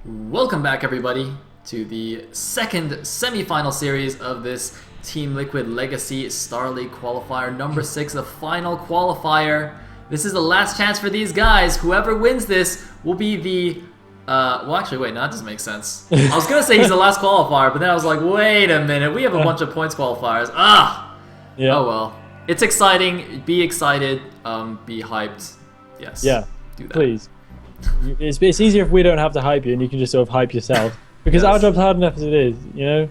Welcome back, everybody, to the second semi-final series of this Team Liquid Legacy Star League Qualifier, number 6, the final qualifier. This is the last chance for these guys. Whoever wins this will be the... well, actually, wait, no, that doesn't make sense. I was going to say he's the last qualifier, but then I was like, wait a minute, we have a bunch of points qualifiers. Yeah. Oh, well. It's exciting. Be excited. Be hyped. Yes. Yeah, do that. Please. It's easier if we don't have to hype you and you can just sort of hype yourself. Because our job's hard enough as it is, you know?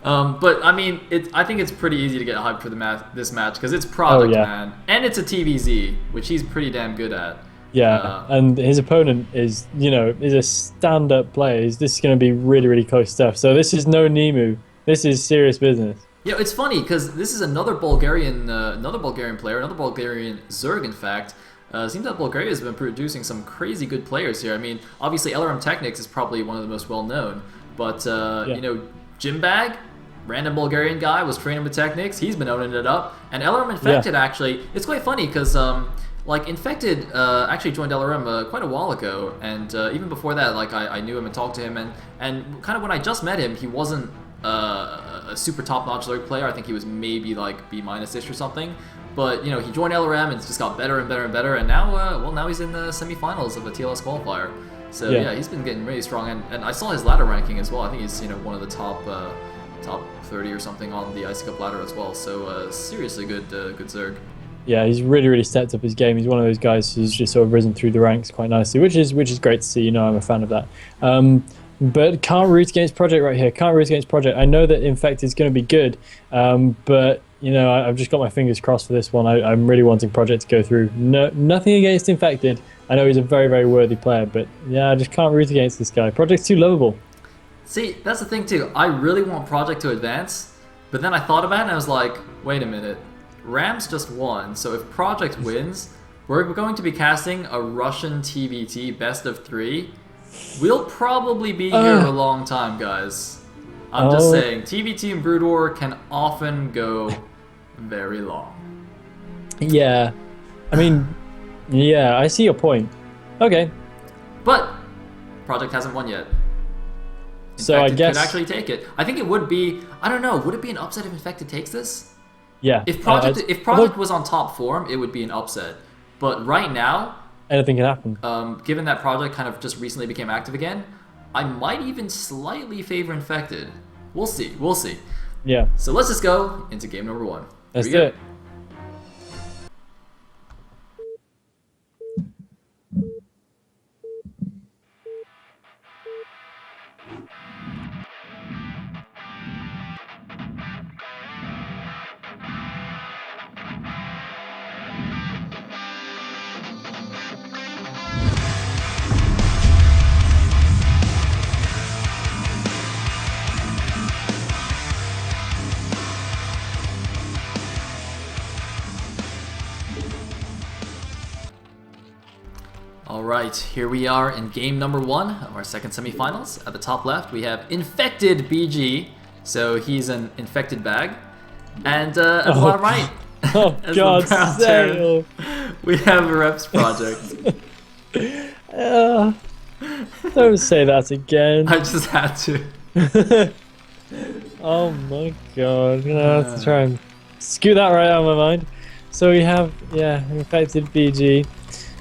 But I mean, I think it's pretty easy to get hyped for this match because it's Project, man. And it's a TVZ, which he's pretty damn good at. Yeah, and his opponent is, is a stand-up player. This is going to be really, really close stuff. So this is no Nemu. This is serious business. Yeah, it's funny because this is another Bulgarian player, another Bulgarian Zerg, in fact. Seems that Bulgaria has been producing some crazy good players here. I mean, obviously LRM Technics is probably one of the most well-known, but Jimbag, random Bulgarian guy, was training with Technics. He's been owning it up, and LRM Infected actually. It's quite funny because like Infected actually joined LRM quite a while ago, and even before that, like I knew him and talked to him, and kind of when I just met him, he wasn't a super top-notch Zerg player. I think he was maybe like B-ish or something. But, he joined LRM and just got better and better and better, and now, now he's in the semifinals of the TLS Qualifier. So, yeah, he's been getting really strong, and I saw his ladder ranking as well. I think he's, one of the top 30 or something on the Ice Cup ladder as well. So, seriously good Zerg. Yeah, he's really, really stepped up his game. He's one of those guys who's just sort of risen through the ranks quite nicely, which is great to see. I'm a fan of that. But can't root against Project right here. Can't root against Project. I know that Infected is going to be good, but... I've just got my fingers crossed for this one. I'm really wanting Project to go through. No, nothing against Infected. I know he's a very, very worthy player, but yeah, I just can't root against this guy. Project's too lovable. See, that's the thing too. I really want Project to advance, but then I thought about it and I was like, wait a minute. Rams just won, so if Project wins, we're going to be casting a Russian TVT best of 3. We'll probably be here a long time, guys. I'm just saying, TVT and Brood War can often go very long. Yeah. I mean, yeah, I see your point. Okay. But Project hasn't won yet. So I guess... could actually take it. I think it would be... I don't know. Would it be an upset if Infected takes this? Yeah. If Project was on top form, it would be an upset. But right now... anything can happen. Given that Project kind of just recently became active again, I might even slightly favor Infected. We'll see. We'll see. Yeah. So let's just go into game number 1. Let's do it. Alright, here we are in game number 1 of our second semifinals. At the top left, we have Infected BG, so he's an infected bag. And at the bottom right, as God's sake, we have Reps Project. Don't say that again. I just had to. Oh my God, I'm gonna have to try and scoot that right out of my mind. So we have, Infected BG.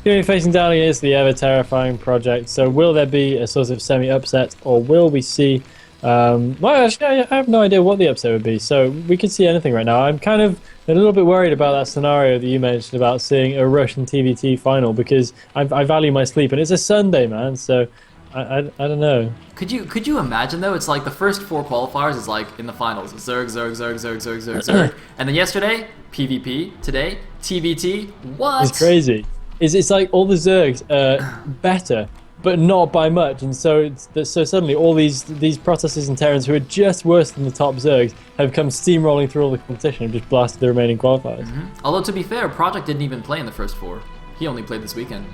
Going to be facing down against the ever-terrifying Project. So will there be a sort of semi-upset, or will we see... well, actually, I have no idea what the upset would be, so we could see anything right now. I'm kind of a little bit worried about that scenario that you mentioned about seeing a Russian TVT final, because I value my sleep, and it's a Sunday, man, so I don't know. Could you imagine, though? It's like the first 4 qualifiers is like in the finals. Zerg, Zerg, Zerg, Zerg, Zerg, Zerg, Zerg. And then yesterday, PvP. Today, TVT. What? It's crazy. It's like all the Zergs are better, but not by much, and so suddenly all these Protosses and Terrans who are just worse than the top Zergs have come steamrolling through all the competition and just blasted the remaining qualifiers. Although to be fair, Project didn't even play in the first 4. He only played this weekend.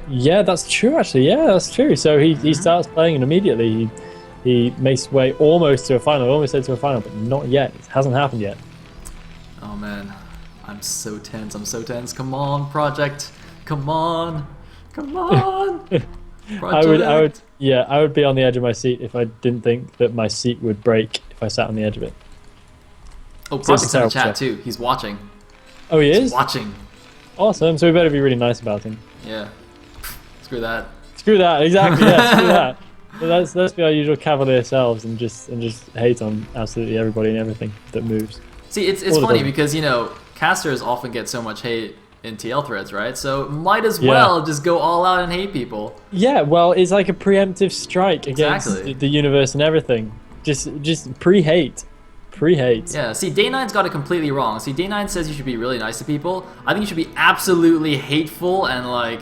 Yeah, that's true actually. Yeah, that's true. So he starts playing and immediately he makes his way almost to a final. I almost said to a final, but not yet. It hasn't happened yet. Oh man, I'm so tense. I'm so tense. Come on, Project. Come on. Come on. I would, yeah, I would be on the edge of my seat if I didn't think that my seat would break if I sat on the edge of it. Oh, Project's in the chat too. He's watching. Oh, he is? He's watching. Awesome. So we better be really nice about him. Yeah. Screw that. Screw that. Exactly. Yeah. Screw that. So let's be our usual cavalier selves and just hate on absolutely everybody and everything that moves. See, it's funny because, you know, casters often get so much hate in TL threads, right? So might as well just go all out and hate people. Yeah, well, it's like a preemptive strike against the universe and everything. Just pre-hate. Pre-hate. Yeah, see, Day9's got it completely wrong. See, Day9 says you should be really nice to people. I think you should be absolutely hateful and, like,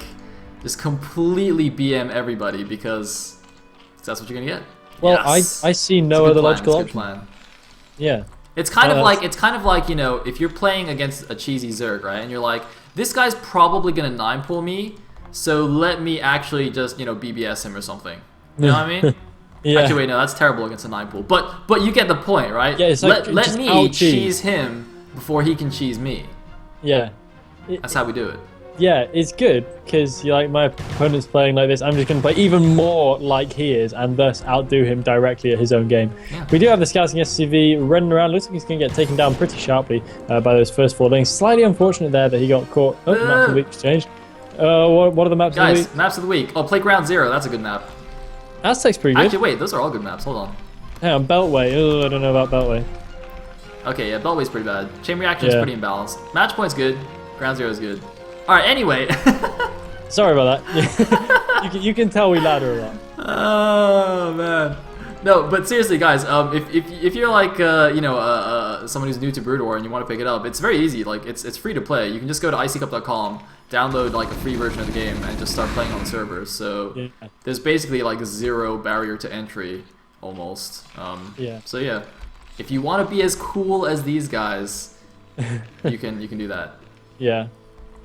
just completely BM everybody because that's what you're gonna get. Well, yes. I see no other logical option. Plan. Yeah. It's kind of like, you know, if you're playing against a cheesy Zerg, right? And you're like, this guy's probably gonna 9-pull me, so let me actually just, you know, BBS him or something. You know what I mean? Yeah. Actually, wait, no, that's terrible against a 9-pull. But you get the point, right? Yeah, it's like let me cheese him before he can cheese me. Yeah. That's how we do it. Yeah, it's good because you're like, my opponent's playing like this. I'm just going to play even more like he is and thus outdo him directly at his own game. Yeah. We do have the scouting SCV running around. Looks like he's going to get taken down pretty sharply by those first 4 links. Slightly unfortunate there that he got caught. Oh, maps of the week changed. What are the maps of the week? Guys, maps of the week. Oh, Playground 0. That's a good map. Aztec's pretty good. Actually, wait, those are all good maps. Hold on. Hang on, Beltway. Oh, I don't know about Beltway. Okay, yeah, Beltway's pretty bad. Chain Reaction is pretty imbalanced. Match Point's good. Ground Zero is good. Alright, anyway. Sorry about that. you can tell we ladder a lot. Oh, man. No, but seriously, guys, if you're like, you know, someone who's new to Brood War and you want to pick it up, it's very easy. Like, it's free to play. You can just go to iccup.com, download like a free version of the game, and just start playing on the servers. So there's basically like 0 barrier to entry, almost. So yeah, if you want to be as cool as these guys, you can do that. Yeah.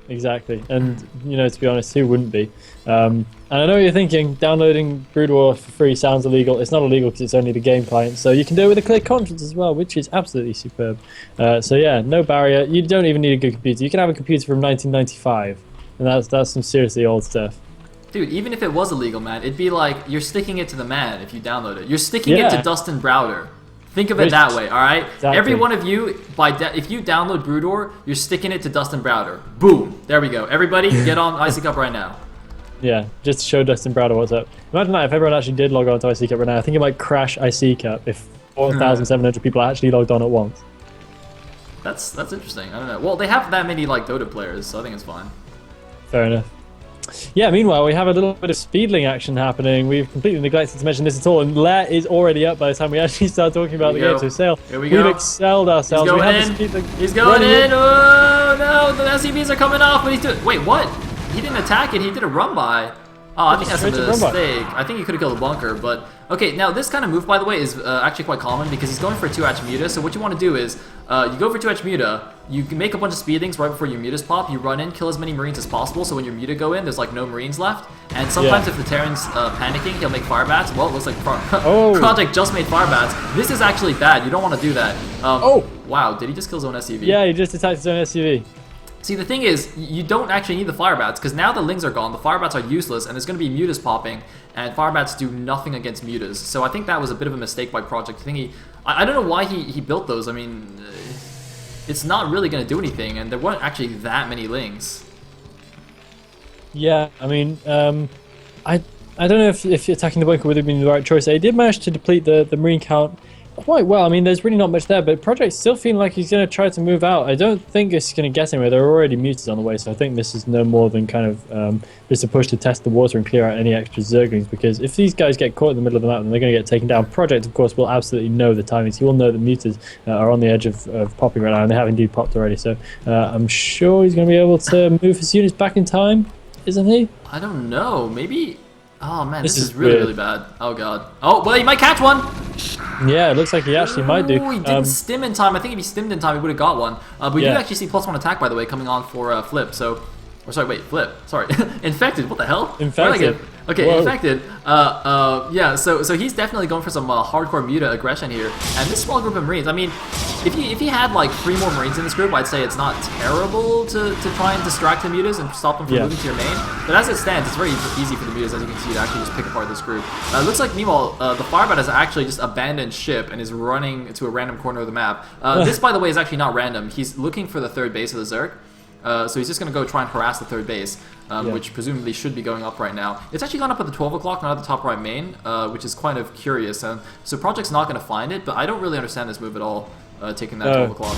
Exactly, and you know, to be honest, who wouldn't be? And I know what you're thinking, downloading Brood War for free sounds illegal. It's not illegal because it's only the game client, so you can do it with a clear conscience as well, which is absolutely superb. So yeah, no barrier. You don't even need a good computer. You can have a computer from 1995, and that's some seriously old stuff. Dude, even if it was illegal, man, it'd be like you're sticking it to the man if you download it. You're sticking it to Dustin Browder. Think of it that way, all right? Exactly. Every one of you, if you download Brood War, you're sticking it to Dustin Browder. Boom. There we go. Everybody, get on IC Cup right now. Yeah, just to show Dustin Browder what's up. Imagine that if everyone actually did log on to IC Cup right now. I think it might crash IC Cup if 4,700 people actually logged on at once. That's interesting. I don't know. Well, they have that many like Dota players, so I think it's fine. Fair enough. Yeah, meanwhile, we have a little bit of speedling action happening. We've completely neglected to mention this at all, and Lair is already up by the time we actually start talking about the game. So, Sail, we've excelled ourselves. He's going in. He's going in. Oh, no, the SCVs are coming off, but he's doing... Wait, what? He didn't attack it. He did a run by. Oh, I think that's a mistake. I think he could have killed the bunker, but... Okay, now this kind of move, by the way, is actually quite common because he's going for a 2-hatch Muta. So what you want to do is, you go for 2-hatch Muta, you can make a bunch of speedlings right before your Mutas pop, you run in, kill as many Marines as possible, so when your Muta go in, there's like no Marines left. And sometimes if the Terran's panicking, he'll make Firebats. Well, it looks like Project just made Firebats. This is actually bad. You don't want to do that. Wow, did he just kill his own SCV? Yeah, he just attacked his own SCV. See, the thing is, you don't actually need the Firebats, because now the Lings are gone, the Firebats are useless, and there's going to be Mutas popping, and Firebats do nothing against Mutas. So I think that was a bit of a mistake by Project. I don't know why he built those. I mean, it's not really going to do anything, and there weren't actually that many Lings. Yeah, I mean, I don't know if attacking the bunker would have been the right choice. He did manage to deplete the Marine count quite well. I mean, there's really not much there, but Project's still feeling like he's going to try to move out. I don't think this is going to get anywhere. There are already Mutas on the way, so I think this is no more than kind of just a push to test the water and clear out any extra Zerglings, because if these guys get caught in the middle of the map, then they're going to get taken down. Project, of course, will absolutely know the timings. He will know that Mutas are on the edge of popping right now, and they have indeed popped already, so I'm sure he's going to be able to move his units back in time, isn't he? I don't know. Maybe... Oh man, this is really bad. Oh god. Oh, well, he might catch one! Yeah, it looks like he actually might do. Oh, he didn't stim in time. I think if he stimmed in time, he would have got one. But you do actually see +1 attack, by the way, coming on for Flip. So Or sorry, wait, flip. Sorry, infected. What the hell? Infected. Okay, Whoa. infected. Yeah. So he's definitely going for some hardcore Muta aggression here. And this small group of Marines. I mean, if he had like 3 more Marines in this group, I'd say it's not terrible to try and distract the Mutas and stop them from moving to your main. But as it stands, it's very easy for the Mutas, as you can see, to actually just pick apart this group. It looks like meanwhile the Firebat has actually just abandoned ship and is running to a random corner of the map. This, by the way, is actually not random. He's looking for the 3rd base of the Zerg. So he's just going to go try and harass the 3rd base, which presumably should be going up right now. It's actually gone up at the 12 o'clock, not at the top right main, which is kind of curious. So Project's not going to find it, but I don't really understand this move at all, taking that 12 o'clock.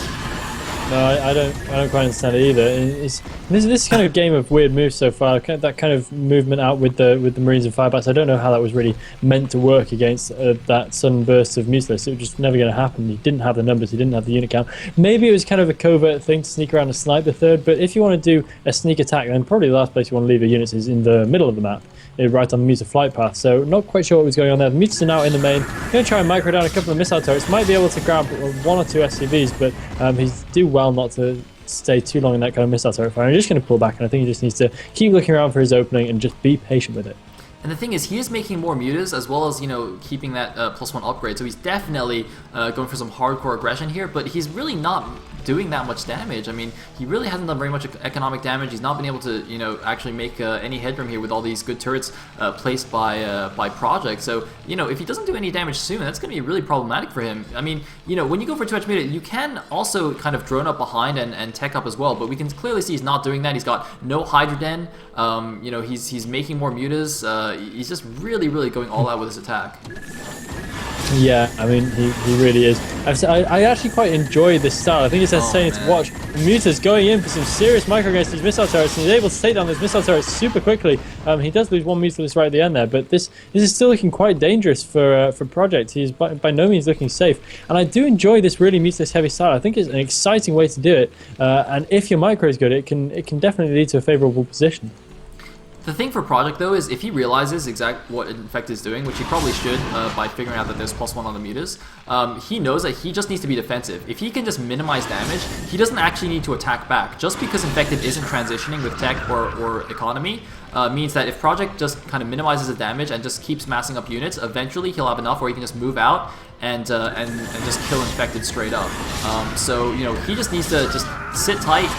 No, I don't quite understand it either. This is kind of a game of weird moves so far. That kind of movement out with the Marines and Firebats. I don't know how that was really meant to work against that sudden burst of Mutilus. It was just never going to happen. He didn't have the numbers. He didn't have the unit count. Maybe it was kind of a covert thing to sneak around and snipe the 3rd. But if you want to do a sneak attack, then probably the last place you want to leave your units is in the middle of the map, right on the Muta flight path. So not quite sure what was going on there. The Mutas are now in the main. Going to try and micro down a couple of missile turrets. Might be able to grab 1 or 2 SCVs, but he's do well not to stay too long in that kind of missile turret fire. I'm just going to pull back, and I think he just needs to keep looking around for his opening and just be patient with it. And the thing is, he is making more Mutas as well as, keeping that +1 upgrade. So he's definitely going for some hardcore aggression here, but he's really not doing that much damage. I mean, he really hasn't done very much economic damage. He's not been able to, actually make any headroom here with all these good turrets placed by Project. So, if he doesn't do any damage soon, that's going to be really problematic for him. I mean, when you go for too much Muta, you can also kind of drone up behind and tech up as well, but we can clearly see he's not doing that. He's got no Hydroden. He's making more Mutas. He's just really going all out with his attack. Yeah, I mean, he really is. I actually quite enjoy this style. I think it's entertaining to watch. Muta's going in for some serious micro against these missile turrets, and he's able to take down those missile turrets super quickly. He does lose 1 Mutalist right at the end there, but this is still looking quite dangerous for Project. He's by no means looking safe, and I do enjoy this really Mutalist heavy style. I think it's an exciting way to do it, and if your micro is good, it can definitely lead to a favorable position. The thing for Project, though, is if he realizes exactly what Infect is doing, which he probably should by figuring out that there's +1 on the Mutas, he knows that he just needs to be defensive. If he can just minimize damage, he doesn't actually need to attack back. Just because Infected isn't transitioning with tech or economy means that if Project just kind of minimizes the damage and just keeps massing up units, eventually he'll have enough where he can just move out and just kill Infected straight up. So, he just needs to just sit tight,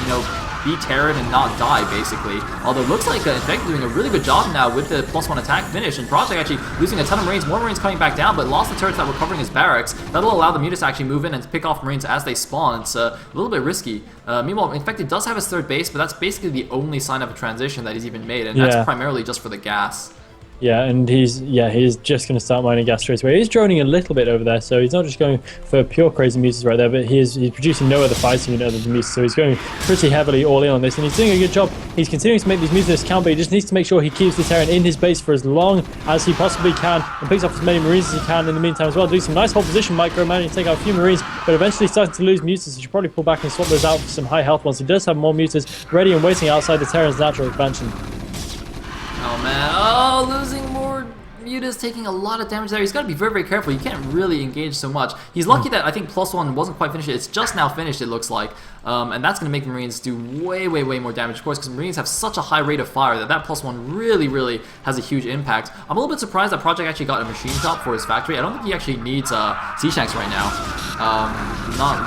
be Terran and not die, basically. Although it looks like Infected doing a really good job now with the +1 attack finish, and Project actually losing a ton of Marines, more Marines coming back down, but lost the turrets that were covering his barracks. That'll allow the Mutas to actually move in and pick off Marines as they spawn. It's a little bit risky. Meanwhile, Infected does have his 3rd base, but that's basically the only sign of a transition that he's even made, and that's primarily just for the gas. Yeah, and he's just going to start mining gas straight away. He's droning a little bit over there, so he's not just going for pure crazy Mutas right there, but he's producing no other fighting unit other than Mutas, so he's going pretty heavily all in on this, and he's doing a good job. He's continuing to make these Mutas count, but he just needs to make sure he keeps the Terran in his base for as long as he possibly can, and picks off as many Marines as he can in the meantime as well. Doing some nice hold position micro, managing to take out a few Marines, but eventually starting to lose Mutas. He should probably pull back and swap those out for some high health ones. He does have more Mutas ready and waiting outside the Terran's natural expansion. Oh man, oh, losing more Muta's taking a lot of damage there. He's got to be very careful. You can't really engage so much. He's lucky that I think +1 wasn't quite finished. It's just now finished, it looks like. And that's going to make Marines do way more damage, of course, because Marines have such a high rate of fire that +1 really has a huge impact. I'm a little bit surprised that Project actually got a machine shop for his factory. I don't think he actually needs C-Shanks right now.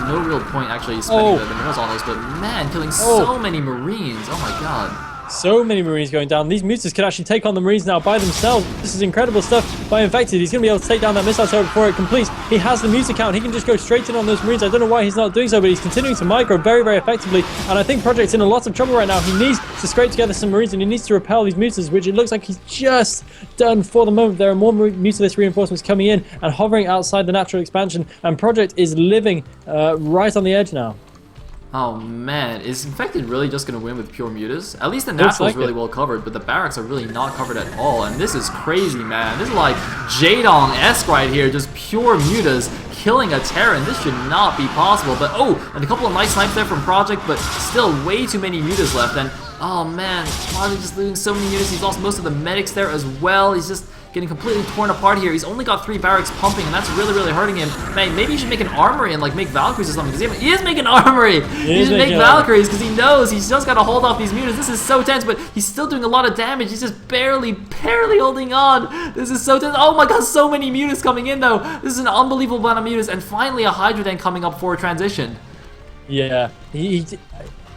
No real point actually spending the minerals on those, but man, killing so many Marines. Oh my god. So many Marines going down. These Mutas could actually take on the Marines now by themselves. This is incredible stuff by Infected. He's going to be able to take down that missile turret before it completes. He has the Muta count. He can just go straight in on those Marines. I don't know why he's not doing so, but he's continuing to micro very effectively. And I think Project's in a lot of trouble right now. He needs to scrape together some Marines, and he needs to repel these Mutas, which it looks like he's just done for the moment. There are more Mutalist reinforcements coming in and hovering outside the natural expansion, and Project is living right on the edge now. Oh man, is Infected really just going to win with pure Mutas? At least the natural is really well covered, but the barracks are really not covered at all, and this is crazy, man. This is like Jadong-esque right here, just pure Mutas killing a Terran. This should not be possible, but and a couple of nice snipes there from Project, but still way too many Mutas left, and oh man, Project just losing so many units. He's lost most of the medics there as well. He's just getting completely torn apart here. He's only got 3 barracks pumping, and that's really, really hurting him. Man, maybe he should make an armory and like make Valkyries or something, because he is making armory. He should make Valkyries because he knows he's just got to hold off these mutants. This is so tense, but he's still doing a lot of damage. He's just barely holding on. This is so tense. Oh my god, so many mutants coming in though. This is an unbelievable amount of mutants, and finally a Hydra Den coming up for a transition. Yeah,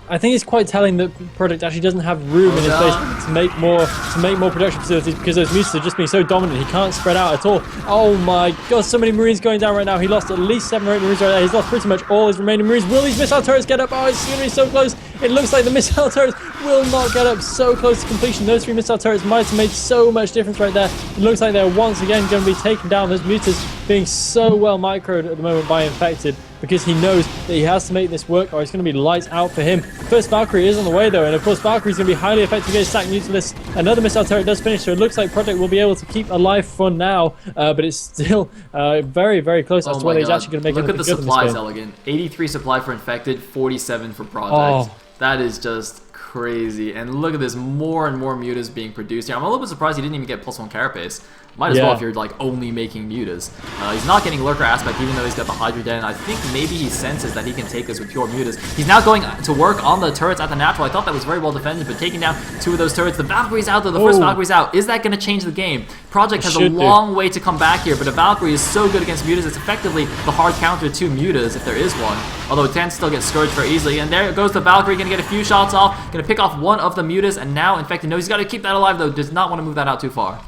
I think it's quite telling that Project actually doesn't have room in his base to make more production facilities, because those mutants are just being so dominant. He can't spread out at all. Oh my god, so many Marines going down right now. He lost at least 7 or 8 Marines right there. He's lost pretty much all his remaining Marines. Will these missile turrets get up? Oh, it's going to be so close. It looks like the missile turrets will not get up. So close to completion. Those 3 missile turrets might have made so much difference right there. It looks like they're once again going to be taken down. Those mutants being so well microed at the moment by Infected, because he knows that he has to make this work or it's going to be lights out for him. First Valkyrie is on the way though, and of course Valkyrie's going to be highly effective against stack Mutalisk. Another missile turret does finish, so it looks like Project will be able to keep alive for now, but it's still very, very close as to whether he's actually going to make Look at the supplies, game. Elegant. 83 supply for Infected, 47 for Project. Oh. That is just crazy. And look at this, more and more mutas being produced here. I'm a little bit surprised he didn't even get +1 carapace. Might as well if you're like only making mutas. He's not getting lurker aspect, even though he's got the Hydra Den. I think maybe he senses that he can take this with pure mutas. He's now going to work on the turrets at the natural. I thought that was very well defended, but taking down 2 of those turrets. The Valkyrie's out though. The first Valkyrie's out. Is that going to change the game? Project has a long way to come back here, but a Valkyrie is so good against mutas. It's effectively the hard counter to mutas if there is one. Although it can still get scourged very easily. And there goes the Valkyrie, going to get a few shots off. Going to pick off 1 of the mutas, and now Infected knows he's got to keep that alive though. Does not want to move that out too far.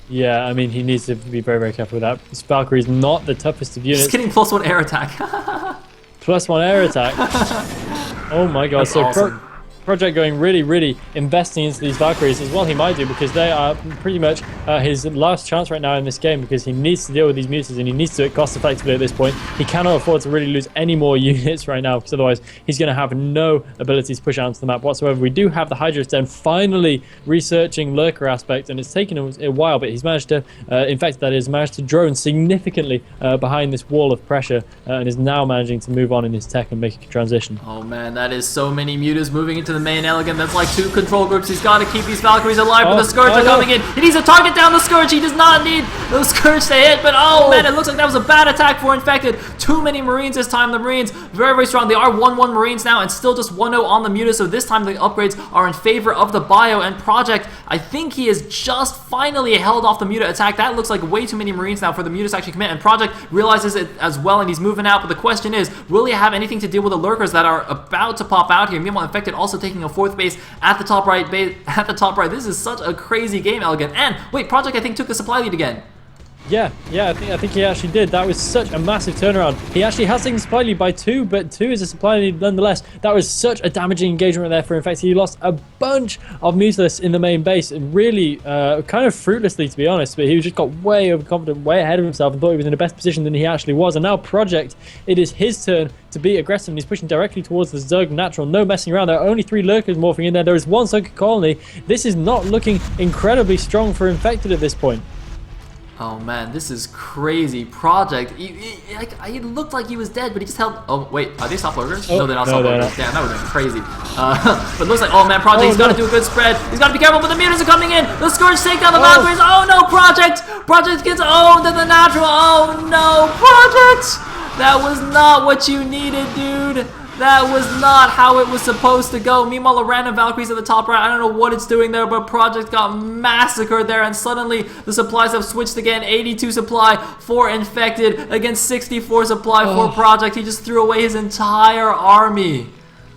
Yeah, I mean, he needs to be very, very careful with that. This Valkyrie is not the toughest of units. Just getting +1 air attack. +1 air attack. Oh my god, that's so awesome. Project going really investing into these Valkyries as well. He might do, because they are pretty much his last chance right now in this game, because he needs to deal with these mutants and he needs to do it cost effectively at this point. He cannot afford to really lose any more units right now, because otherwise he's going to have no ability to push out onto the map whatsoever. We do have the Hydra Den finally researching lurker aspect, and it's taken a while, but he's managed to, in fact, that is, managed to drone significantly behind this wall of pressure, and is now managing to move on in his tech and make a transition. Oh man, that is so many mutas moving into the main Elegant. That's like 2 control groups. He's got to keep these Valkyries alive, but the Scourge are coming in. He needs to target down the Scourge. He does not need the Scourge to hit, but oh man, it looks like that was a bad attack for Infected. Too many Marines this time. The Marines very, very strong. They are 1-1 Marines now, and still just 1-0 on the mutas, so this time the upgrades are in favor of the bio, and Project, I think he has just finally held off the muta attack. That looks like way too many Marines now for the mutas to actually commit, and Project realizes it as well, and he's moving out, but the question is, will he have anything to deal with the lurkers that are about to pop out here? Meanwhile, Infected also taking a 4th base at the top right. This is such a crazy game, Elegant. And wait, Project I think took the supply lead again. Yeah, I think he actually did. That was such a massive turnaround. He actually has taken supply lead by 2, but 2 is a supply lead nonetheless. That was such a damaging engagement there for Infected. He lost a bunch of Mutalisk in the main base, really kind of fruitlessly, to be honest, but he just got way overconfident, way ahead of himself, and thought he was in a best position than he actually was. And now Project, it is his turn to be aggressive, and he's pushing directly towards the Zerg natural. No messing around. There are only 3 lurkers morphing in there. There is 1 Zerg colony. This is not looking incredibly strong for Infected at this point. Oh man, this is crazy. Project, he looked like he was dead, but he just held. Oh wait, are they soft lurkers? No, they're not soft lurkers. Damn, that would have been crazy. But it looks like, oh man, Project, he's got to do a good spread. He's got to be careful, but the mutas are coming in. The Scourge take down the Valkyries. Oh no, Project gets owned in the natural. Oh no, Project! That was not what you needed, dude. That was not how it was supposed to go. Meanwhile, a random Valkyrie's at the top right. I don't know what it's doing there, but Project got massacred there, and suddenly the supplies have switched again. 82 supply for Infected against 64 supply for Project. He just threw away his entire army.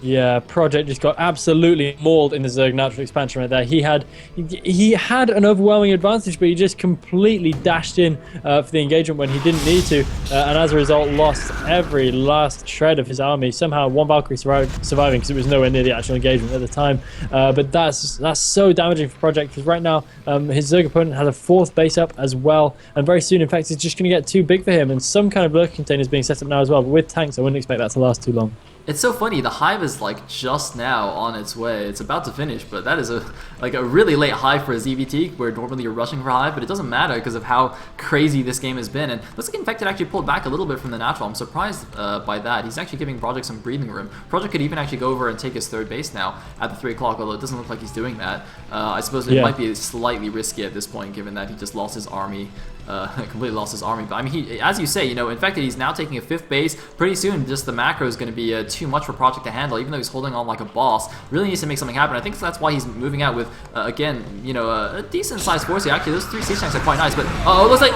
Yeah, Project just got absolutely mauled in the Zerg natural expansion right there. He had an overwhelming advantage, but he just completely dashed in for the engagement when he didn't need to, and as a result lost every last shred of his army. Somehow 1 Valkyrie surviving, because it was nowhere near the actual engagement at the time. But that's so damaging for Project, because right now his Zerg opponent has a 4th base up as well, and very soon, in fact, it's just going to get too big for him, and some kind of lurker container is being set up now as well. But with tanks, I wouldn't expect that to last too long. It's so funny. The hive is like just now on its way. It's about to finish, but that is a really late hive for a ZVT, where normally you're rushing for hive, but it doesn't matter because of how crazy this game has been. And looks like Infected actually pulled back a little bit from the natural. I'm surprised by that. He's actually giving Project some breathing room. Project could even actually go over and take his third base now at the 3 o'clock, although it doesn't look like he's doing that. I suppose it might be slightly risky at this point, given that he just lost his army. Completely lost his army, but I mean, as you say, you know, Infected, he's now taking a 5th base. Pretty soon, just the macro is going to be too much for Project to handle, even though he's holding on like a boss. Really needs to make something happen. I think that's why he's moving out with, again, you know, a decent sized force here. Actually, those 3 siege tanks are quite nice, but it looks like,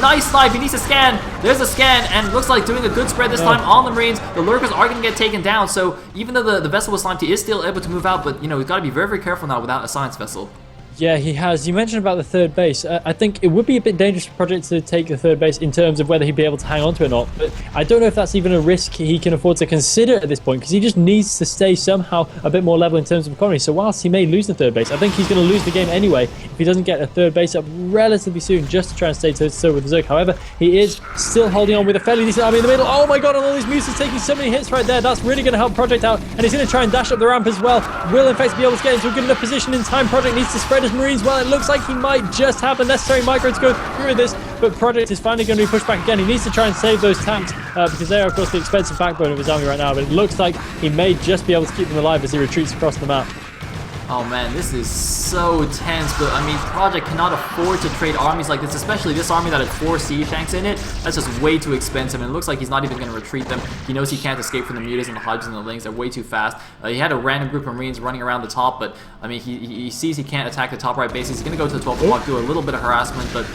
nice snipe. He needs to scan. There's a scan, and looks like doing a good spread this time on the Marines. The lurkers are going to get taken down, so even though the vessel was slimed, he is still able to move out, but, you know, he's got to be very, very careful now without a science vessel. Yeah, he has. You mentioned about the 3rd base. I think it would be a bit dangerous for Project to take the 3rd base in terms of whether he'd be able to hang on to it or not. But I don't know if that's even a risk he can afford to consider at this point, because he just needs to stay somehow a bit more level in terms of economy. So whilst he may lose the 3rd base, I think he's going to lose the game anyway if he doesn't get a 3rd base up relatively soon, just to try and stay so with the Zerg. However, he is still holding on with a fairly decent army in the middle. Oh my god, and all these Mutas taking so many hits right there. That's really going to help Project out, and he's going to try and dash up the ramp as well. Will in fact be able to get into a good enough position in time. Project needs to spread his Marines well. It looks like he might just have the necessary micro to go through this, but Project is finally going to be pushed back again. He needs to try and save those tanks because they are, of course, the expensive backbone of his army right now, but it looks like he may just be able to keep them alive as he retreats across the map. Oh man, this is so tense, but I mean, Project cannot afford to trade armies like this, especially this army that had 4 siege tanks in it. That's just way too expensive, and it looks like he's not even going to retreat them. He knows he can't escape from the Mutas and the Hives and the Lings. They're way too fast. He had a random group of Marines running around the top, but I mean, he sees he can't attack the top right bases. He's going to go to the 12 o'clock, do a little bit of harassment, but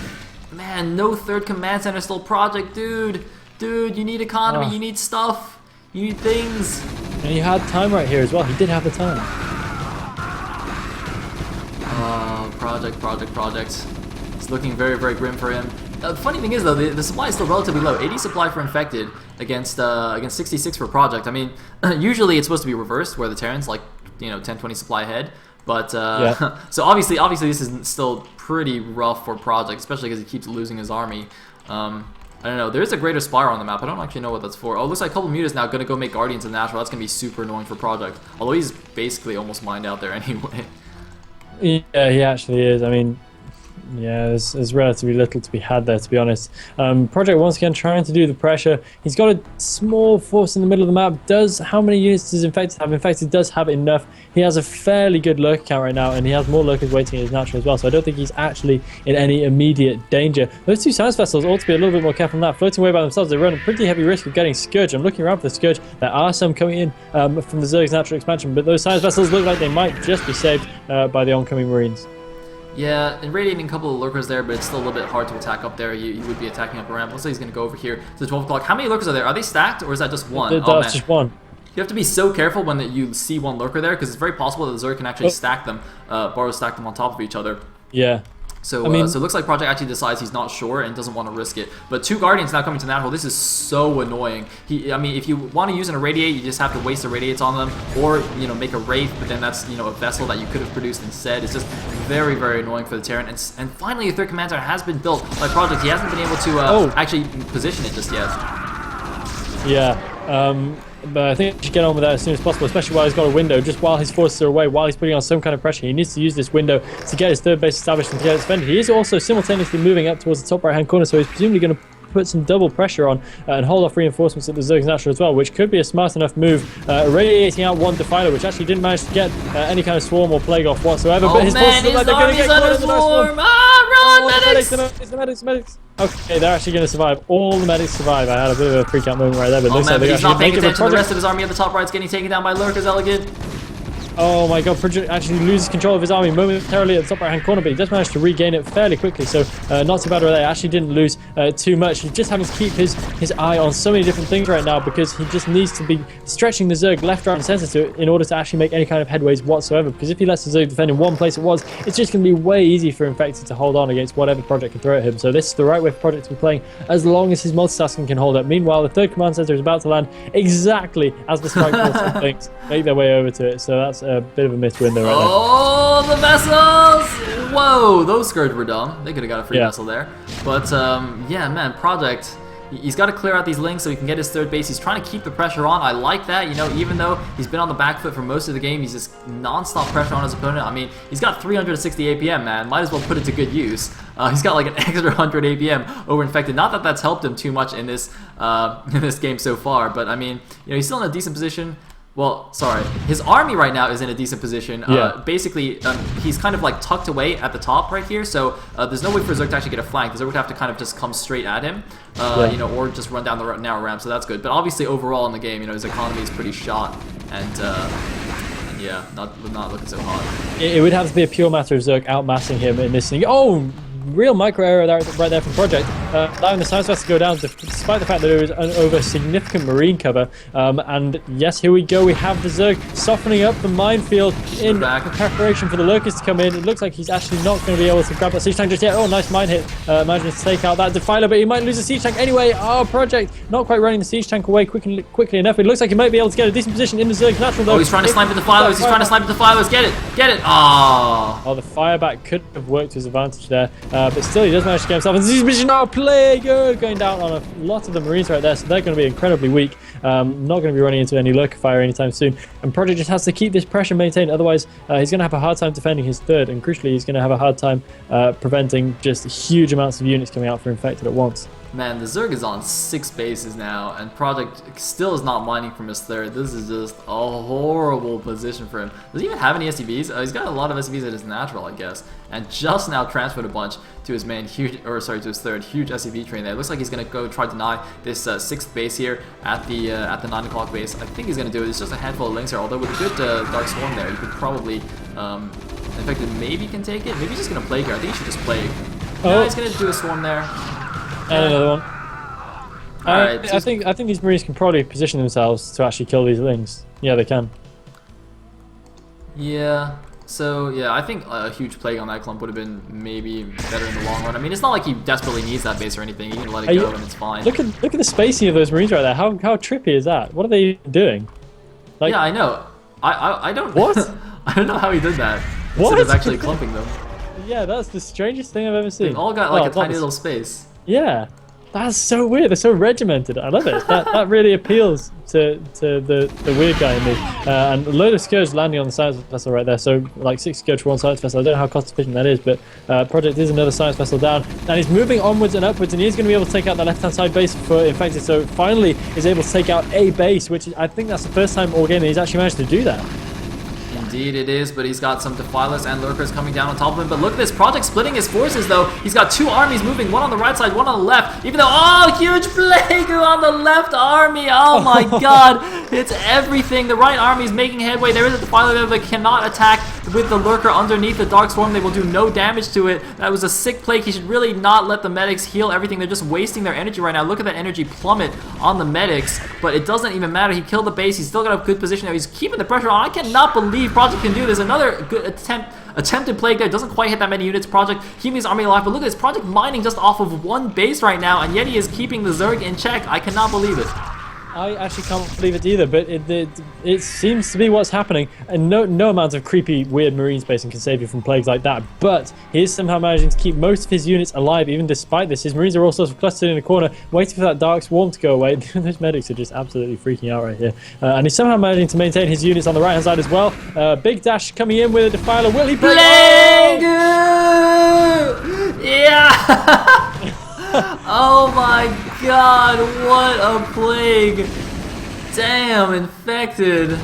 man, no 3rd command center still. Project, dude, you need economy, you need stuff, you need things. And he had time right here as well. He did have the time. Project. It's looking very, very grim for him. The funny thing is, though, the supply is still relatively low. 80 supply for Infected against 66 for Project. I mean, usually it's supposed to be reversed, where the Terrans, like, you know, 10, 20 supply ahead. But, so obviously this is still pretty rough for Project, especially because he keeps losing his army. I don't know. There is a greater spire on the map. I don't actually know what that's for. Oh, it looks like a couple Mutas now going to go make Guardians in Natural. That's going to be super annoying for Project. Although he's basically almost mined out there anyway. Yeah, he actually is. I mean, yeah, there's relatively little to be had there, to be honest. Project once again trying to do the pressure. He's got a small force in the middle of the map. How many units does Infected have? Infected does have enough. He has a fairly good lurker count right now, and he has more lurkers waiting in his natural as well, so I don't think he's actually in any immediate danger. Those 2 science vessels ought to be a little bit more careful on that. Floating away by themselves, they run a pretty heavy risk of getting Scourge. I'm looking around for the Scourge. There are some coming in from the Zerg's natural expansion, but those science vessels look like they might just be saved by the oncoming Marines. Yeah, and radiating a couple of lurkers there, but it's still a little bit hard to attack up there. You would be attacking up a ramp. Looks like he's going to go over here to the 12 o'clock. How many lurkers are there? Are they stacked, or is that just one? That's just one. You have to be so careful when you see one lurker there, because it's very possible that the Zerg can actually stack them, stack them on top of each other. Yeah. So, so it looks like Project actually decides he's not sure and doesn't want to risk it. But 2 Guardians now coming to Natural. This is so annoying. I mean, if you want to use an irradiate, you just have to waste irradiates on them, or, you know, make a Wraith, but then that's, you know, a vessel that you could have produced instead. It's just very, very annoying for the Terran. And finally, a 3rd command center has been built by Project. He hasn't been able to actually position it just yet. Yeah. But I think he should get on with that as soon as possible, especially while he's got a window, just while his forces are away, while he's putting on some kind of pressure. He needs to use this window to get his 3rd base established and to get it defended. He is also simultaneously moving up towards the top right-hand corner, so he's presumably going to put some double pressure on and hold off reinforcements at the Zerg's natural as well, which could be a smart enough move. Radiating out 1 Defiler, which actually didn't manage to get any kind of swarm or plague off whatsoever. But his forces look like they're going to get caught in the swarm. Run, medics! Okay, they're actually going to survive. All the medics survive. I had a bit of a freak out moment right there, but it looks like they're he's not paying attention to the rest of his army at the top right. It's getting taken down by lurkers, Elegant. Oh my god, Project actually loses control of his army momentarily at the top right hand corner, but he does manage to regain it fairly quickly, so not too bad right there. Actually didn't lose too much. He's just having to keep his eye on so many different things right now, because he just needs to be stretching the Zerg left, right and centre in order to actually make any kind of headways whatsoever, because if he lets the Zerg defend in one place it's just going to be way easy for Infected to hold on against whatever Project can throw at him. So this is the right way for Project to be playing, as long as his multitasking can hold up. Meanwhile, the 3rd command center is about to land exactly as the strike force things make their way over to it, so that's a bit of a missed window right there. Oh, the vessels! Whoa, those Scourge were dumb. They could have got a free vessel there. But, yeah, man, Project He's got to clear out these links so he can get his third base. He's trying to keep the pressure on. I like that, you know, even though he's been on the back foot for most of the game, he's just non-stop pressure on his opponent. I mean, he's got 360 APM, man. Might as well put it to good use. He's got like an extra 100 APM over Infected. Not that that's helped him too much in this game so far, but I mean, you know, he's still in a decent position. Well, sorry, his army right now is in a decent position. Basically, he's kind of like tucked away at the top right here, so there's no way for Zerg to actually get a flank. Zerg would have to kind of just come straight at him, you know, or just run down the narrow ramp, so that's good. But obviously, overall in the game, you know, his economy is pretty shot, and yeah, not looking so hot. It would have to be a pure matter of Zerg outmassing him in this thing. Oh! Real micro error right there from Project, allowing the science vessel to go down despite the fact that there was over significant marine cover. And yes, here we go. We have the Zerg softening up the minefield in preparation for the Lurkers to come in. It looks like he's actually not going to be able to grab that siege tank just yet. Oh, nice mine hit. Managing to take out that Defiler, but he might lose the siege tank anyway. Oh, Project not quite running the siege tank away quickly enough. It looks like he might be able to get a decent position in the Zerg's natural though. Oh, he's trying to snipe the Defilers. He's trying to snipe the Defilers. Get it. Oh, the fireback could have worked to his advantage there. But still, he does manage to get himself in this position. Oh, Plague going down on a lot of the Marines right there, so they're going to be incredibly weak. Not going to be running into any Lurker fire anytime soon. And Project just has to keep this pressure maintained, otherwise he's going to have a hard time defending his third, and crucially, he's going to have a hard time preventing just huge amounts of units coming out for Infected at once. Man, the Zerg is on 6 bases now, and Project still is not mining from his third. This is just a horrible position for him. Does he even have any SCVs? He's got a lot of SCVs at his natural, I guess, and just now transferred a bunch to his main to his third huge SCV train there. It looks like he's gonna go try to deny this 6th base here at the 9 o'clock base. I think he's gonna do it. It's just a handful of links here, although with a good Dark Swarm there, you could probably, Infected maybe can take it. Maybe he's just gonna Plague here. I think he should just Plague. Oh. No, he's gonna do a Swarm there. And another one. Alright, I think these Marines can probably position themselves to actually kill these lings. Yeah, they can. Yeah. So yeah, I think a huge Plague on that clump would have been maybe better in the long run. I mean, it's not like he desperately needs that base or anything. He can let it go and it's fine. Look at the spacing of those Marines right there. How trippy is that? What are they doing? Like, yeah, I know. I don't. What? I don't know how he did that. What? Instead of actually clumping them. Yeah, that's the strangest thing I've ever seen. They've all got like a tiny little space. Yeah, that's so weird. They're so regimented. I love it. That really appeals to the weird guy in me. And a load of Scourge landing on the science vessel right there. So like 6 Scourge for one science vessel. I don't know how cost efficient that is, but Project is another science vessel down. And he's moving onwards and upwards, and he's going to be able to take out the left-hand side base for Infected. So finally is able to take out a base, which I think that's the first time all game that he's actually managed to do that. Indeed it is, but he's got some Defilers and Lurkers coming down on top of him. But look at this, Project splitting his forces though. He's got 2 armies moving, one on the right side, one on the left. Even though, oh, huge Plague on the left army. Oh my god, it's everything. The right army is making headway. There is a Defiler there that cannot attack with the Lurker underneath the Dark Swarm. They will do no damage to it. That was a sick Plague. He should really not let the medics heal everything. They're just wasting their energy right now. Look at that energy plummet on the medics, but it doesn't even matter. He killed the base. He's still got a good position there. He's keeping the pressure on. I cannot believe Project can do this. Another good attempted Plague there. Doesn't quite hit that many units. Project keeping his army alive, but look at this, Project mining just off of 1 base right now, and yet he is keeping the Zerg in check. I cannot believe it. I actually can't believe it either, but it seems to be what's happening, and no amount of creepy, weird marine spacing can save you from plagues like that, but he is somehow managing to keep most of his units alive, even despite this. His marines are all sort of clustered in a corner, waiting for that Dark Swarm to go away. Those medics are just absolutely freaking out right here. And he's somehow managing to maintain his units on the right-hand side as well. Big Dash coming in with a Defiler. Will he break? Yeah! Oh my god, what a Plague! Damn, Infected.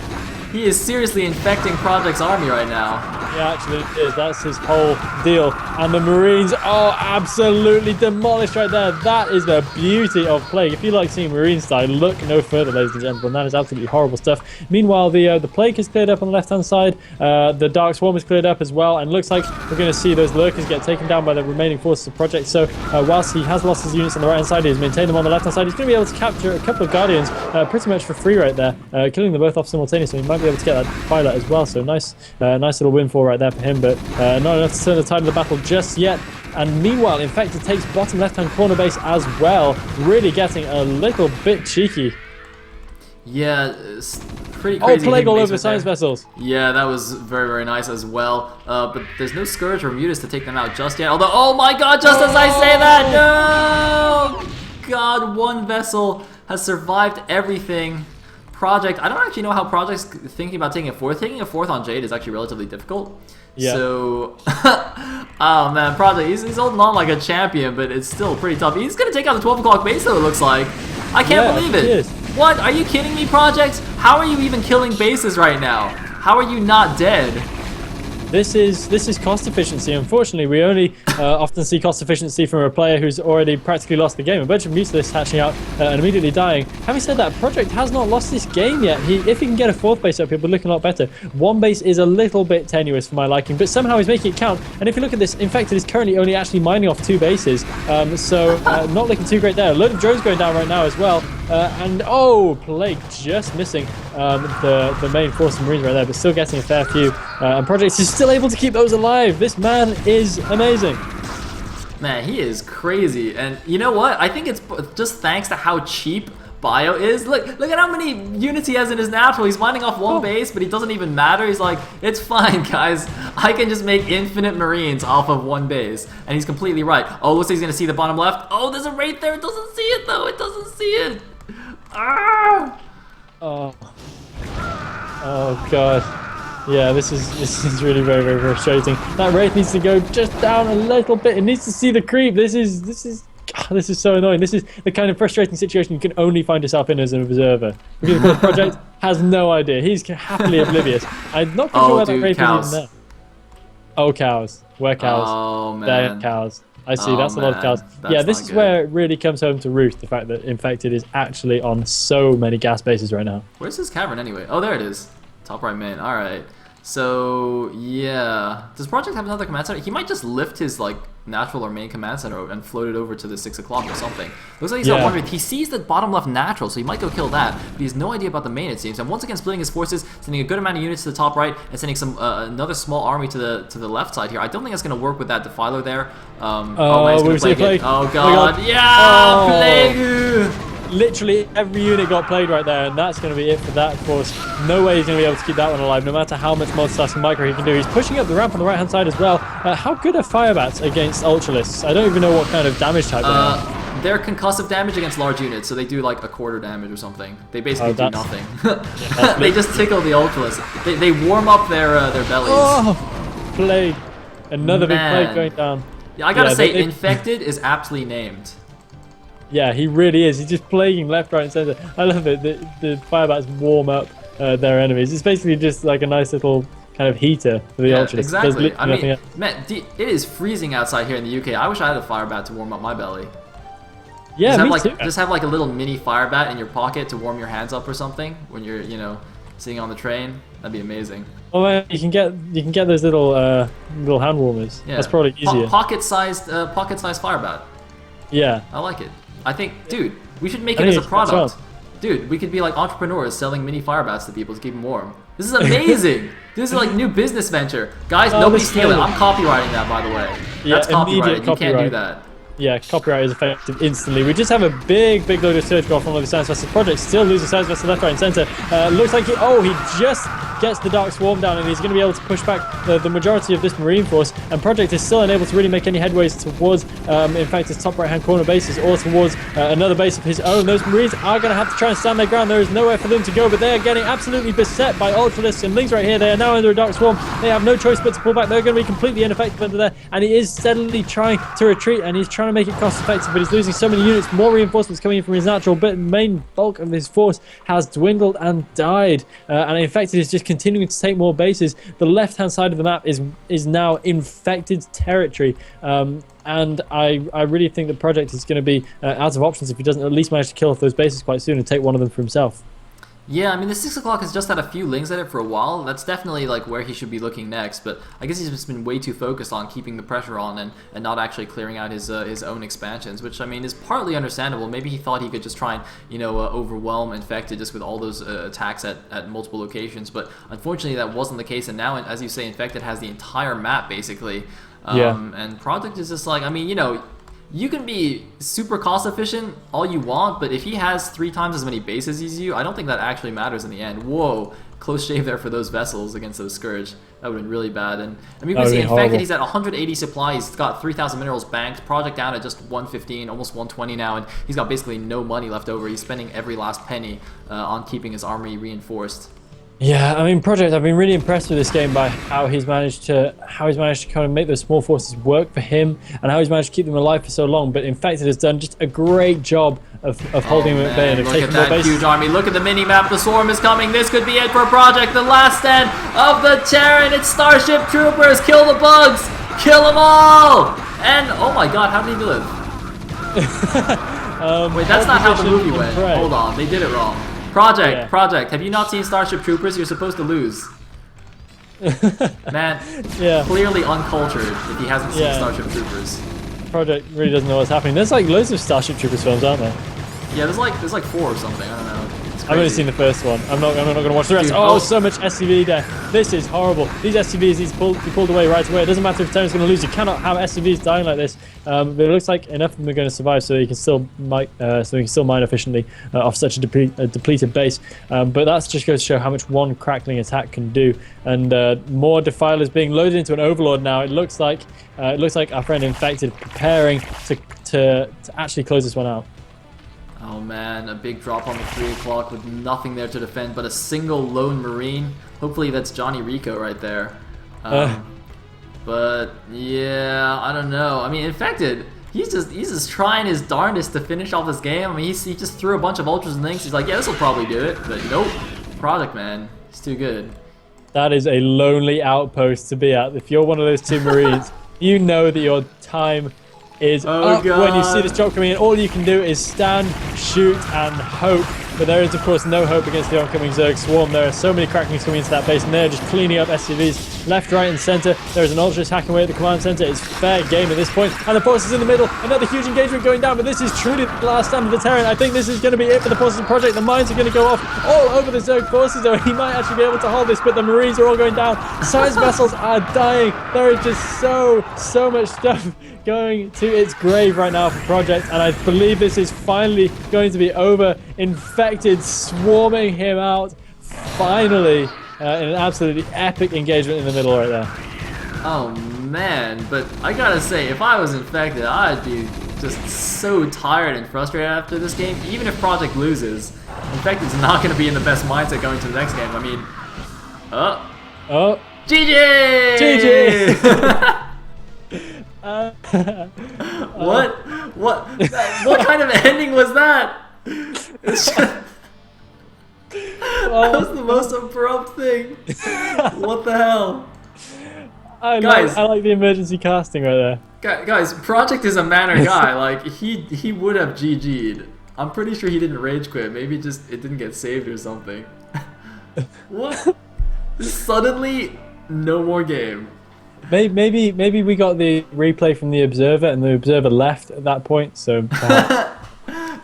He is seriously infecting Project's army right now. Yeah, actually it is. That's his whole deal. And the Marines are absolutely demolished right there. That is the beauty of Plague. If you like seeing Marines die, look no further, ladies and gentlemen. That is absolutely horrible stuff. Meanwhile, the Plague is cleared up on the left-hand side. The Dark Swarm is cleared up as well. And looks like we're going to see those Lurkers get taken down by the remaining forces of Project. So whilst he has lost his units on the right-hand side, he has maintained them on the left-hand side. He's going to be able to capture a couple of Guardians pretty much for free right there, killing them both off simultaneously. He might be able to get that pilot as well. So nice little windfall right there for him, but not enough to turn the tide of the battle just yet. And meanwhile, Infected takes bottom left-hand corner base as well, really getting a little bit cheeky. Yeah, it's pretty crazy. Oh, Plague all over science vessels. Yeah, that was very, very nice as well. But there's no Scourge or Mutas to take them out just yet. Although, oh my god, just as I say that, no! god, one vessel has survived everything. Project, I don't actually know how Project's thinking about taking a fourth. Taking a fourth on Jade is actually relatively difficult. Yeah. So, oh man, Project, he's holding on like a champion, but it's still pretty tough. He's gonna take out the 12 o'clock base though, it looks like. I can't believe it. What? Are you kidding me, Project? How are you even killing bases right now? How are you not dead? This is cost efficiency. Unfortunately, we only often see cost efficiency from a player who's already practically lost the game. A bunch of Mutalists hatching out and immediately dying. Having said that, Project has not lost this game yet. If he can get a fourth base up, he'll be looking a lot better. One base is a little bit tenuous for my liking, but somehow he's making it count. And if you look at this, Infected is currently only actually mining off 2 bases. So not looking too great there. A load of drones going down right now as well. And oh, Plague just missing the main force of Marines right there, but still getting a fair few. And Project is still able to keep those alive. This man is amazing. Man, he is crazy. And you know what? I think it's just thanks to how cheap Bio is. Look at how many units he has in his natural. He's mining off one base, but he doesn't even matter. He's like, it's fine, guys. I can just make infinite Marines off of one base. And he's completely right. Oh, looks like he's going to see the bottom left. Oh, there's a raid there. It doesn't see it, though. It doesn't see it. Ah! Oh god. Yeah, this is really very, very frustrating. That Wraith needs to go just down a little bit. It needs to see the creep. This is so annoying. This is the kind of frustrating situation you can only find yourself in as an observer. Because the Project has no idea. He's happily oblivious. I'm not quite sure where that Wraith is even there. Oh, cows. Where cows? Oh, man. There are cows. I see, that's a lot of cows. Yeah, this is where it really comes home to roost, the fact that Infected is actually on so many gas bases right now. Where's his cavern anyway? Oh, there it is. Top right main. Alright. So, yeah. Does Project have another command center? He might just lift his, like, natural or main command center and float it over to the 6 o'clock or something. Looks like he's not wondering. He sees the bottom left natural, so he might go kill that. But he has no idea about the main, it seems. And once again, splitting his forces, sending a good amount of units to the top right, and sending some another small army to the left side here. I don't think that's going to work with that Defiler there. Oh, man, he's going to plague it. Oh, God. Yeah! Plague! Literally every unit got played right there, and that's going to be it for that force. No way he's going to be able to keep that one alive, no matter how much multitasking micro he can do. He's pushing up the ramp on the right-hand side as well. How good are Firebats against Ultralists? I don't even know what kind of damage type they are. They're concussive damage against large units, so they do like a quarter damage or something. They basically do nothing. They just tickle the Ultralists. They warm up their bellies. Oh, Plague. Another big Plague going down. Yeah, I gotta say, Infected is aptly named. Yeah, he really is. He's just plaguing left, right, and center. I love it. The Firebats warm up their enemies. It's basically just like a nice little kind of heater for the Ultras. Exactly. I mean, man, it is freezing outside here in the UK. I wish I had a Firebat to warm up my belly. Yeah, just have like a little mini Firebat in your pocket to warm your hands up or something when you're, sitting on the train. That'd be amazing. Well, you can get those little hand warmers. Yeah. That's probably easier. Pocket-sized Firebat. Yeah. I like it. I think, dude, we should make it as a product. Dude, we could be like entrepreneurs selling mini Firebats to people to keep them warm. This is amazing. This is like new business venture. Guys, nobody steal it. I'm copywriting that, by the way. That's copyrighted. You can't do that. Yeah, copyright is effective instantly. We just have a big load of surge off one of the Science Vessel projects. Still losing Science Vessel left, right, and center. Looks like he just gets the Dark Swarm down, and he's going to be able to push back the majority of this Marine force. And Project is still unable to really make any headways towards, in fact, his top right-hand corner bases, or towards another base of his own. Those Marines are going to have to try and stand their ground. There is nowhere for them to go, but they are getting absolutely beset by Ultralists and Lings right here. They are now under a Dark Swarm. They have no choice but to pull back. They're going to be completely ineffective under there, and he is steadily trying to retreat, and he's trying to make it cost-effective, but he's losing so many units. More reinforcements coming in from his natural, but the main bulk of his force has dwindled and died, and Infected is just continuing to take more bases. The left-hand side of the map is now infected territory, and I really think the Project is going to be out of options if he doesn't at least manage to kill off those bases quite soon and take one of them for himself. Yeah, I mean, the 6 o'clock has just had a few Lings at it for a while. That's definitely like where he should be looking next, but I guess he's just been way too focused on keeping the pressure on and not actually clearing out his own expansions, which, I mean, is partly understandable. Maybe he thought he could just try and, overwhelm Infected just with all those attacks at multiple locations, but unfortunately that wasn't the case, and now, as you say, Infected has the entire map, basically. And Project is just like, I mean, you can be super cost efficient all you want, but if he has 3 times as many bases as you, I don't think that actually matters in the end. Whoa, close shave there for those vessels against those Scourge. That would have been really bad. And I mean, we That see would be Infected, horrible. he's at 180 supply. He's got 3,000 minerals banked. Project down at just 115, almost 120 now, and he's got basically no money left over. He's spending every last penny on keeping his army reinforced. Yeah, I mean, Project, I've been really impressed with this game by how he's managed to kind of make those small forces work for him, and how he's managed to keep them alive for so long. But Infected has done just a great job of holding them at bay and of Look taking at more that bases. huge army. Look at the mini-map. The swarm is coming. This could be it for Project. The last stand of the Terran. It's Starship Troopers. Kill the bugs. Kill them all. And, oh my god, how did he live? Wait, that's not how the movie went. Hold on, they did it wrong. Project, have you not seen Starship Troopers? You're supposed to lose. Man, clearly uncultured if he hasn't seen Starship Troopers. Project really doesn't know what's happening. There's like loads of Starship Troopers films, aren't there? Yeah, there's like 4 or something. I don't know. I've only seen the first one. I'm not going to watch the rest. Dude, so much SCV there. This is horrible. These SCVs, he pulled away right away. It doesn't matter if Terran's going to lose. You cannot have SCVs dying like this. But it looks like enough of them are going to survive, so he can still mine efficiently off such a depleted base. But that just goes to show how much one crackling attack can do. And more Defilers being loaded into an Overlord now. It looks like our friend Infected preparing to actually close this one out. Oh man, a big drop on the 3 o'clock with nothing there to defend but a single lone Marine. Hopefully that's Johnny Rico right there. But yeah, I don't know. I mean, Infected, he's just trying his darndest to finish off this game. I mean, he just threw a bunch of Ultras and things. He's like, yeah, this will probably do it. But nope, Project, man, he's too good. That is a lonely outpost to be at. If you're one of those 2 Marines, you know that your time is up when you see this drop coming in. All you can do is stand, shoot, and hope. But there is, of course, no hope against the oncoming Zerg Swarm. There are so many cracklings coming into that base, and they're just cleaning up SCVs left, right, and center. There's an Ultras hacking away at the command center. It's fair game at this point. And the Forces in the middle. Another huge engagement going down, but this is truly the last stand of the Terran. I think this is going to be it for the Forces Project. The mines are going to go off all over the Zerg Forces, though. He might actually be able to hold this, but the Marines are all going down. Science vessels are dying. There is just so much stuff going to its grave right now for Project, and I believe this is finally going to be over. Infected swarming him out finally in an absolutely epic engagement in the middle right there. Oh man, but I gotta say, if I was Infected, I'd be just so tired and frustrated after this game. Even if Project loses, Infected's not going to be in the best mindset going to the next game. I mean, GG! GG! What kind of ending was that? That was the most abrupt thing. What the hell? I like the emergency casting right there. Guys, Project is a manner guy. Like he would have GG'd. I'm pretty sure he didn't rage quit. Maybe just it didn't get saved or something. What? Suddenly, no more game. Maybe we got the replay from the Observer, and the Observer left at that point. So perhaps...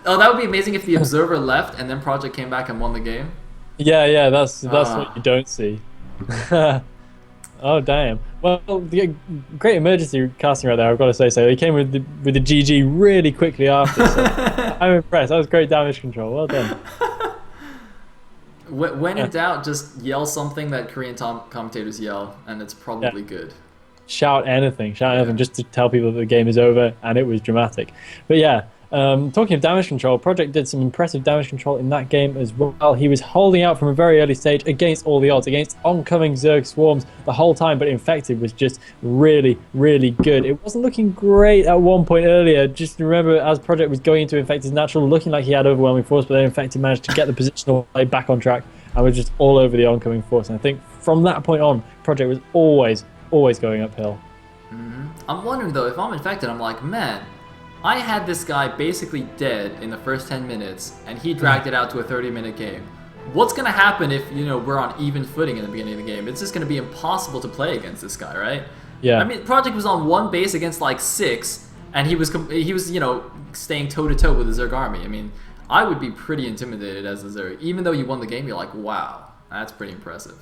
Oh, that would be amazing if the Observer left and then Project came back and won the game. Yeah, that's what you don't see. Oh damn! Well, great emergency casting right there. I've got to say so. He came with the GG really quickly after. So I'm impressed. That was great damage control. Well done. When in doubt, just yell something that Korean commentators yell, and it's probably good. Shout anything, just to tell people that the game is over, and it was dramatic. But yeah. Talking of damage control, Project did some impressive damage control in that game as well. He was holding out from a very early stage against all the odds, against oncoming Zerg swarms the whole time, but Infected was just really, really good. It wasn't looking great at one point earlier. Just remember, as Project was going into Infected's natural, looking like he had overwhelming force, but then Infected managed to get the positional play back on track and was just all over the oncoming force. And I think from that point on, Project was always going uphill. I'm wondering though, if I'm Infected, I'm like, man, I had this guy basically dead in the first 10 minutes, and he dragged it out to a 30-minute game. What's going to happen if, we're on even footing in the beginning of the game? It's just going to be impossible to play against this guy, right? Yeah. I mean, Project was on one base against like 6, and he was staying toe-to-toe with the Zerg army. I mean, I would be pretty intimidated as a Zerg. Even though you won the game, you're like, wow, that's pretty impressive.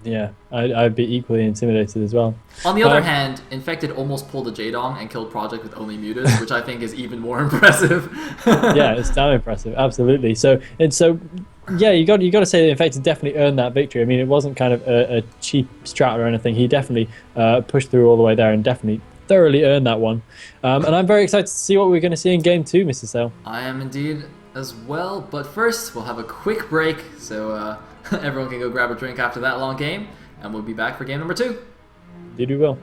Yeah, I'd be equally intimidated as well. On the other Um, hand, Infected almost pulled a Jadong and killed Project with only Mutas, which I think is even more impressive. yeah, it's damn impressive, absolutely. So yeah, you got to say that Infected definitely earned that victory. I mean, it wasn't kind of a cheap strat or anything. He definitely pushed through all the way there and definitely thoroughly earned that one. And I'm very excited to see what we're going to see in game two, Mr. Sale. I am indeed as well, but first we'll have a quick break so everyone can go grab a drink after that long game, and we'll be back for game number 2. Did we will.